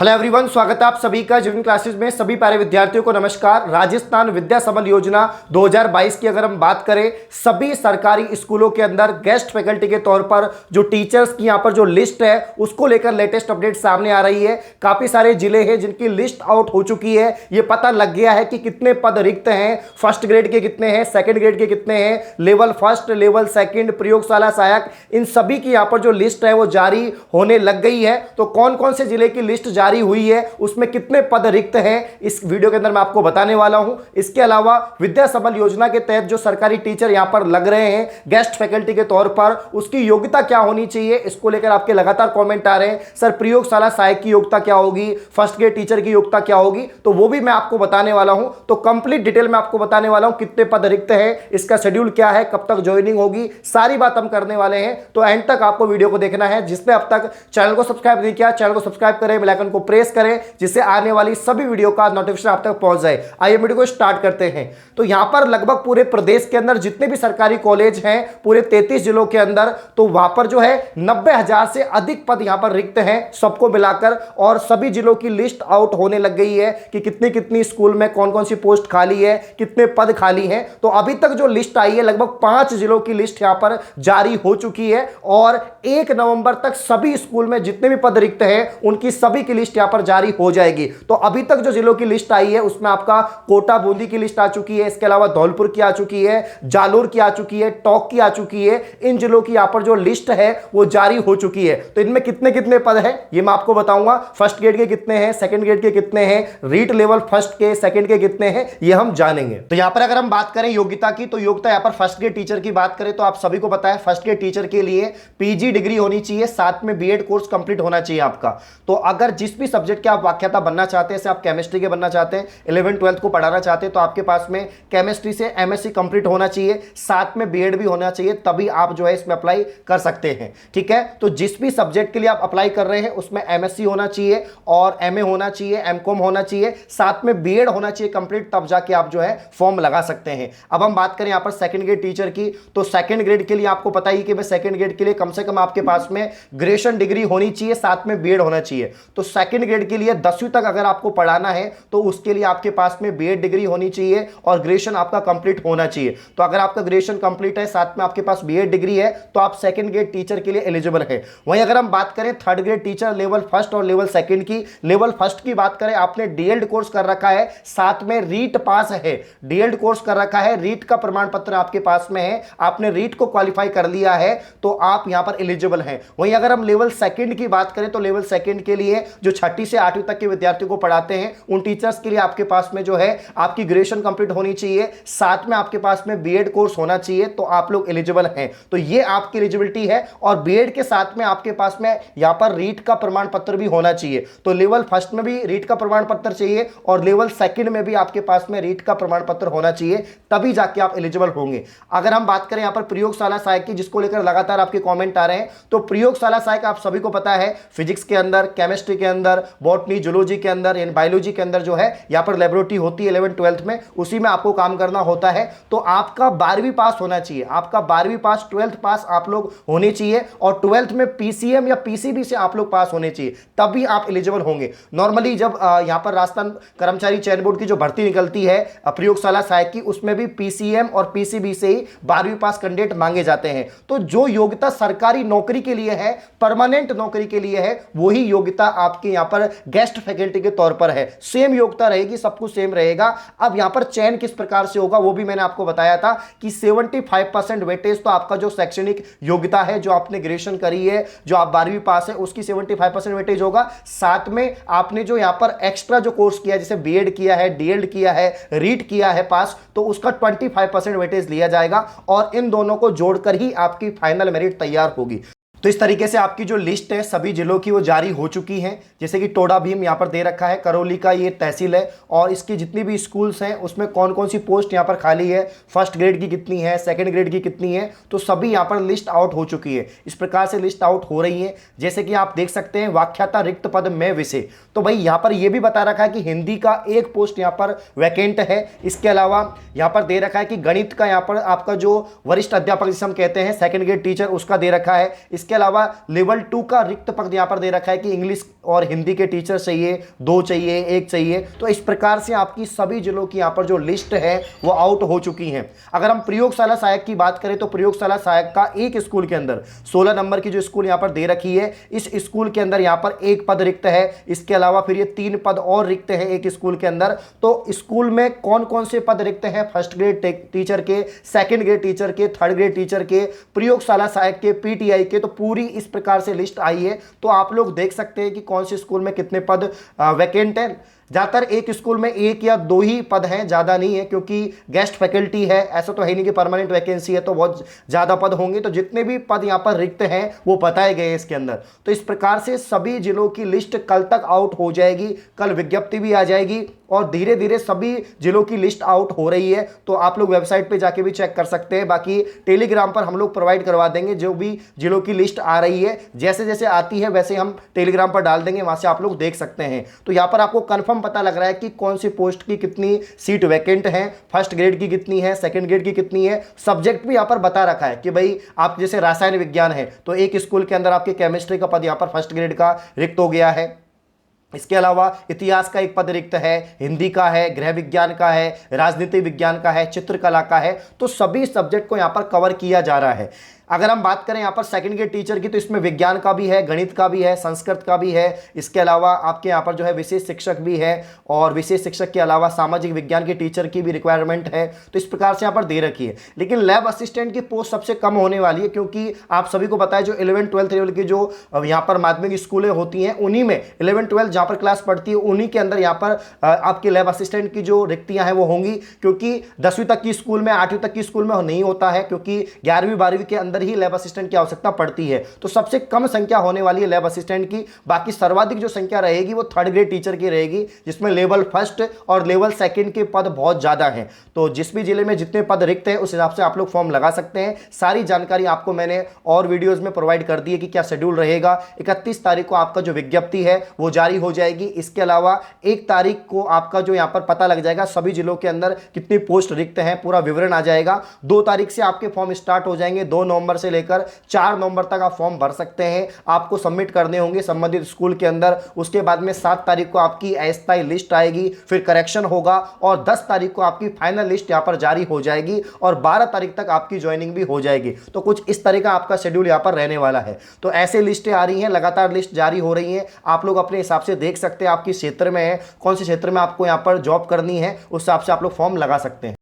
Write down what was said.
Hello everyone, स्वागत है आप सभी का जीवन क्लासेस में। सभी प्यारे विद्यार्थियों को नमस्कार। राजस्थान विद्या संबल योजना 2022 की अगर हम बात करें, सभी सरकारी स्कूलों के अंदर गेस्ट फैकल्टी के तौर पर जो टीचर्स की यहां पर जो लिस्ट है उसको लेकर लेटेस्ट अपडेट सामने आ रही है। काफी सारे जिले हैं जिनकी लिस्ट आउट हो चुकी है। ये पता लग गया है कि कितने पद रिक्त हैं, फर्स्ट ग्रेड के कितने हैं, सेकेंड ग्रेड के कितने हैं, लेवल फर्स्ट, लेवल सेकेंड, प्रयोगशाला सहायक, इन सभी की यहां पर जो लिस्ट है वो जारी होने लग गई है। तो कौन कौन से जिले की लिस्ट जारी हुई है, उसमें कितने पद रिक्त हैं, इस वीडियो के अंदर मैं आपको बताने वाला हूं। इसके अलावा विद्या संबल योजना के तहत जो सरकारी टीचर यहां पर लग रहे हैं गेस्ट फैकल्टी के तौर पर, उसकी योग्यता क्या होनी चाहिए, इसको लेकर आपके लगातार कमेंट आ रहे हैं। सर प्रयोगशाला सहायक की योग्यता क्या होगी, फर्स्ट ग्रेड टीचर की योग्यता क्या होगी, तो वो भी मैं आपको बताने वाला हूं। तो कंप्लीट डिटेल में आपको बताने वाला हूं कितने पद रिक्त हैं, इसका शेड्यूल क्या है, कब तक ज्वाइनिंग होगी, सारी बात हम करने वाले हैं। तो एंड तक आपको वीडियो को देखना है। जिसने अब तक चैनल को सब्सक्राइब नहीं किया, चैनल को सब्सक्राइब करें, बेल आइकन को प्रेस करें जिससे आने वाली सभी वीडियो का नोटिफिकेशन आप तक पहुंच जाए। आइए वीडियो को स्टार्ट करते हैं। तो यहां पर लगभग पूरे प्रदेश के अंदर जितने भी सरकारी कॉलेज हैं, पूरे 33 जिलों के अंदर, तो वहां पर जो है 90,000 से अधिक पद यहां पर रिक्त हैं सबको मिलाकर। और सभी जिलों की लिस्ट आउट होने लग गई है कि कितनी कितनी स्कूल में कौन कौन सी पोस्ट खाली है, कितने पद खाली हैं। तो अभी तक जो लिस्ट आई है लगभग 5 जिलों की लिस्ट यहां पर जारी हो चुकी है और 1 नवंबर तक सभी स्कूल में जितने भी पद रिक्त हैं उनकी सभी की लिस्ट यहां पर जारी हो जाएगी। तो अभी तक जो जिलों की लिस्ट आई है उसमें आपका कोटा बूंदी की लिस्ट आ चुकी है, इसके अलावा धौलपुर की आ चुकी है, जालोर की आ चुकी है, टोंक की आ चुकी है। इन जिलों की यहां पर जो लिस्ट है वो जारी हो चुकी है। तो इनमें कितने कितने पद है ये मैं आपको बताऊंगा। फर्स्ट ग्रेड के कितने हैं, सेकंड ग्रेड के कितने हैं, रीट लेवल फर्स्ट के सेकंड के कितने हैं, ये हम जानेंगे। तो यहां पर अगर हम बात करें योग्यता की, तो योग्यता यहां पर फर्स्ट ग्रेड टीचर की बात करें तो आप सभी को पता है फर्स्ट ग्रेड टीचर के लिए पीजी डिग्री होनी चाहिए, साथ में बीएड कोर्स कंप्लीट होना चाहिए आपका। तो अगर जिस भी सब्जेक्ट के आप व्याख्याता बनना चाहते हैं, आप केमिस्ट्री के बनना चाहते हैं, 11th 12th को पढ़ाना चाहते हैं, तो आपके पास में केमिस्ट्री से एमएससी कंप्लीट होना चाहिए, साथ में बीएड भी होना चाहिए, तभी आप जो है इसमें अप्लाई कर सकते हैं। ठीक है, तो जिस भी सब्जेक्ट के लिए आप अप्लाई कर रहे हैं उसमें एमएससी होना चाहिए और एमए होना चाहिए, एमकॉम होना चाहिए, साथ में बीएड होना चाहिए कंप्लीट, तब जाके आप जो है फॉर्म लगा सकते हैं। अब हम बात करें यहां पर सेकंड ग्रेड टीचर की, तो सेकंड ग्रेड के लिए आपको पता ही कि सेकंड ग्रेड के लिए कम से कम आपके पास में ग्रेजुएशन डिग्री होनी चाहिए, साथ में बीएड होना चाहिए। तो सेकंड ग्रेड के लिए 10वीं तक अगर आपको पढ़ाना है तो उसके लिए आपके पास में बीएड डिग्री होनी चाहिए और ग्रेजुएशन आपका कंप्लीट होना चाहिए। तो अगर आपका ग्रेजुएशन कंप्लीट है, साथ में आपके पास बीएड डिग्री है, तो आप सेकंड ग्रेड टीचर के लिए एलिजिबल है। वहीं अगर हम बात करें third grade teacher level first और लेवल सेकंड की, लेवल फर्स्ट की बात करें, आपने डीएलएड कोर्स कर रखा है, साथ में रीट पास है, डीएलएड कोर्स कर रखा है, रीट का प्रमाण पत्र आपके पास में है, आपने रीट को क्वालिफाई कर लिया है, तो आप यहां पर एलिजिबल हैं। वहीं अगर हम लेवल सेकंड की बात करें तो लेवल सेकंड के लिए जो 6ठी से 8वीं तक के विद्यार्थियों को पढ़ाते हैं उन टीचर्स के लिए आपके पास में जो है आपकी ग्रेजुएशन कंप्लीट होनी चाहिए, साथ में आपके पास में बीएड कोर्स होना चाहिए, तो आप लोग एलिजिबल हैं। तो ये आपकी एलिजिबिलिटी है। और बीएड के साथ में आपके पास में यहां पर रीट का प्रमाण पत्र भी होना चाहिए। तो लेवल फर्स्ट में भी रीट का प्रमाण पत्र चाहिए और लेवल सेकंड में भी आपके पास में रीट का प्रमाण पत्र होना चाहिए, तभी जाके आप एलिजिबल होंगे। अगर हम बात करें यहां पर प्रयोगशाला सहायक की, जिसको लेकर लगातार आपके कमेंट आ रहे हैं, तो प्रयोगशाला सहायक आप सभी को पता है फिजिक्स के अंदर, केमिस्ट्री के अंदर, बॉटनी, जूलॉजी के अंदर, यानी बायोलॉजी के अंदर जो है यहां पर लेबोरेटरी होती है 11th 12th में, उसी में आपको काम करना होता है। तो आपका 12वीं पास होना चाहिए, आपका 12वीं पास, 12th पास आप लोग होने चाहिए और 12th में पीसीएम या पीसीबी से आप लोग पास होने चाहिए, तभी आप एलिजिबल होंगे। नॉर्मली जब यहां पर राजस्थान कर्मचारी चयन बोर्ड की जो भर्ती निकलती है प्रयोगशाला सहायक की, उसमें भी पीसीएम और पीसीबी से ही 12वीं पास कैंडिडेट मांगे जाते हैं। तो जो योग्यता सरकारी नौकरी के लिए है, परमानेंट नौकरी के लिए है, वही योग्यता आपके यहां पर गेस्ट फैकल्टी के तौर पर है। सेम योग्यता रहेगी, सब कुछ सेम रहेगा। अब यहां पर चयन किस प्रकार से होगा वो भी मैंने आपको बताया था कि 75% वेटेज तो आपका जो शैक्षणिक योग्यता है, जो आपने ग्रेजुएशन करी है, जो आप 12वीं पास है, उसकी 75% वेटेज होगा। साथ में आपने जो यहां पर एक्स्ट्रा जो कोर्स किया है, जैसे बीएड किया है, डीएलएड किया है, रीट किया है पास, तो उसका 25% वेटेज लिया जाएगा और इन दोनों को जोड़कर ही आपकी फाइनल मेरिट तैयार होगी। तो इस तरीके से आपकी जो लिस्ट है सभी जिलों की वो जारी हो चुकी है। जैसे कि टोडा भीम यहाँ पर दे रखा है, करौली का ये तहसील है और इसकी जितनी भी स्कूल्स हैं उसमें कौन कौन सी पोस्ट यहाँ पर खाली है, फर्स्ट ग्रेड की कितनी है, सेकंड ग्रेड की कितनी है, तो सभी यहाँ पर लिस्ट आउट हो चुकी है। इस प्रकार से लिस्ट आउट हो रही है। जैसे कि आप देख सकते हैं व्याख्याता रिक्त पद में विषय, तो भाई यहाँ पर यह भी बता रखा है कि हिंदी का एक पोस्ट यहाँ पर वैकेंट है। इसके अलावा यहाँ पर दे रखा है कि गणित का यहाँ पर आपका जो वरिष्ठ अध्यापक जिसे हम कहते हैं सेकंड ग्रेड टीचर, उसका दे रखा है। इसके इसके अलावा लेवल 2 का रिक्त पद यहां पर दे रखा है कि इंग्लिश और हिंदी के टीचर चाहिए, 2 चाहिए, 1 चाहिए। तो इस प्रकार से आपकी सभी जिलों की यहां पर जो लिस्ट है वो आउट हो चुकी है। अगर हम प्रयोगशाला सहायक की बात करें तो प्रयोगशाला सहायक का एक स्कूल के अंदर 16 नंबर की जो स्कूल यहां पर दे रखी है, इस स्कूल के अंदर यहां पर एक पद रिक्त है। इसके अलावा फिर ये 3 पद और रिक्त है एक स्कूल के अंदर। तो स्कूल में कौन कौन से पद रिक्त हैं? फर्स्ट ग्रेड टीचर के, सेकंड ग्रेड टीचर के, थर्ड ग्रेड टीचर के, प्रयोगशाला सहायक के, पीटीआई के। तो पूरी इस प्रकार से लिस्ट आई है। तो आप लोग देख सकते हैं कि कौन से स्कूल में कितने पद वैकेंट हैं। ज़्यादातर एक स्कूल में 1 या 2 ही पद हैं, ज़्यादा नहीं है, क्योंकि गेस्ट फैकल्टी है। ऐसा तो है नहीं कि परमानेंट वैकेंसी है तो बहुत ज़्यादा पद होंगे। तो जितने भी पद यहाँ पर रिक्त हैं वो बताए गए हैं इसके अंदर। तो इस प्रकार से सभी जिलों की लिस्ट कल तक आउट हो जाएगी, कल विज्ञप्ति भी आ जाएगी और धीरे धीरे सभी जिलों की लिस्ट आउट हो रही है। तो आप लोग वेबसाइट पे जाके भी चेक कर सकते हैं। बाकी टेलीग्राम पर हम लोग प्रोवाइड करवा देंगे जो भी जिलों की लिस्ट आ रही है। जैसे जैसे आती है वैसे हम टेलीग्राम पर डाल देंगे, वहाँ से आप लोग देख सकते हैं। तो यहाँ पर आपको कन्फर्म पता लग रहा है कि कौन सी पोस्ट की कितनी सीट वैकेंट है, फर्स्ट ग्रेड की कितनी है, सेकंड ग्रेड की कितनी है। सब्जेक्ट भी यहाँ पर बता रखा है कि भाई आप जैसे रसायन विज्ञान है तो एक स्कूल के अंदर आपके केमिस्ट्री का पद यहाँ पर फर्स्ट ग्रेड का रिक्त हो गया है। इसके अलावा इतिहास का एक पद रिक्त है, हिंदी का है, गृह विज्ञान का है, राजनीति विज्ञान का है, चित्रकला का है। तो सभी सब्जेक्ट को यहाँ पर कवर किया जा रहा है। अगर हम बात करें यहाँ पर सेकंड ग्रेड टीचर की तो इसमें विज्ञान का भी है, गणित का भी है, संस्कृत का भी है। इसके अलावा आपके यहाँ पर जो है विशेष शिक्षक भी है और विशेष शिक्षक के अलावा सामाजिक विज्ञान के टीचर की भी रिक्वायरमेंट है। तो इस प्रकार से यहाँ पर दे रखी है। लेकिन लैब असिस्टेंट की पोस्ट सबसे कम होने वाली है, क्योंकि आप सभी को पता है जो 11-12 लेवल की जो यहाँ पर माध्यमिक स्कूलें होती हैं उन्हीं में 11-12 जहाँ पर क्लास पढ़ती है उन्हीं के अंदर यहाँ पर आपके लैब असिस्टेंट की जो रिक्तियाँ हैं वो होंगी। क्योंकि 10वीं तक की स्कूल में, 8वीं तक की स्कूल में नहीं होता है, क्योंकि 11वीं-12वीं के अंदर ही लैब असिस्टेंट की आवश्यकता पड़ती है। तो सबसे कम संख्या होने वाली है लैब असिस्टेंट की। बाकी सर्वाधिक जो संख्या रहेगी वो थर्ड ग्रेड टीचर की रहेगी, जिसमें लेवल फर्स्ट और लेवल सेकंड के पद बहुत ज्यादा हैं। तो जिस भी जिले में जितने पद रिक्त हैं उस हिसाब से आप लोग फॉर्म लगा सकते हैं। सारी जानकारी आपको मैंने और वीडियोज में प्रोवाइड कर दी है कि क्या शेड्यूल रहेगा। 31 तारीख को आपका जो विज्ञप्ति है वो जारी हो जाएगी। इसके अलावा 1 तारीख को आपका जो यहाँ पर पता लग जाएगा सभी जिलों के अंदर कितनी पोस्ट रिक्त हैं, पूरा विवरण आ जाएगा। 2 तारीख से आपके फॉर्म स्टार्ट हो जाएंगे। 2 नवंबर से लेकर 4 नवंबर तक आप फॉर्म भर सकते हैं। आपको सबमिट करने होंगे संबंधित स्कूल के अंदर। उसके बाद में 7 तारीख को आपकी अस्थायी लिस्ट आएगी, फिर करेक्शन होगा और 10 तारीख को आपकी फाइनल लिस्ट यहां पर जारी हो जाएगी और 12 तारीख तक आपकी ज्वाइनिंग भी हो जाएगी। तो कुछ इस तरह का आपका शेड्यूल यहां पर रहने वाला है। तो ऐसे लिस्टें आ रही हैं, लगातार लिस्ट जारी हो रही हैं। आप लोग अपने हिसाब से देख सकते हैं आप किस क्षेत्र में है, कौन से क्षेत्र में आपको यहां पर जॉब करनी है, उस हिसाब से आप लोग फॉर्म लगा सकते हैं।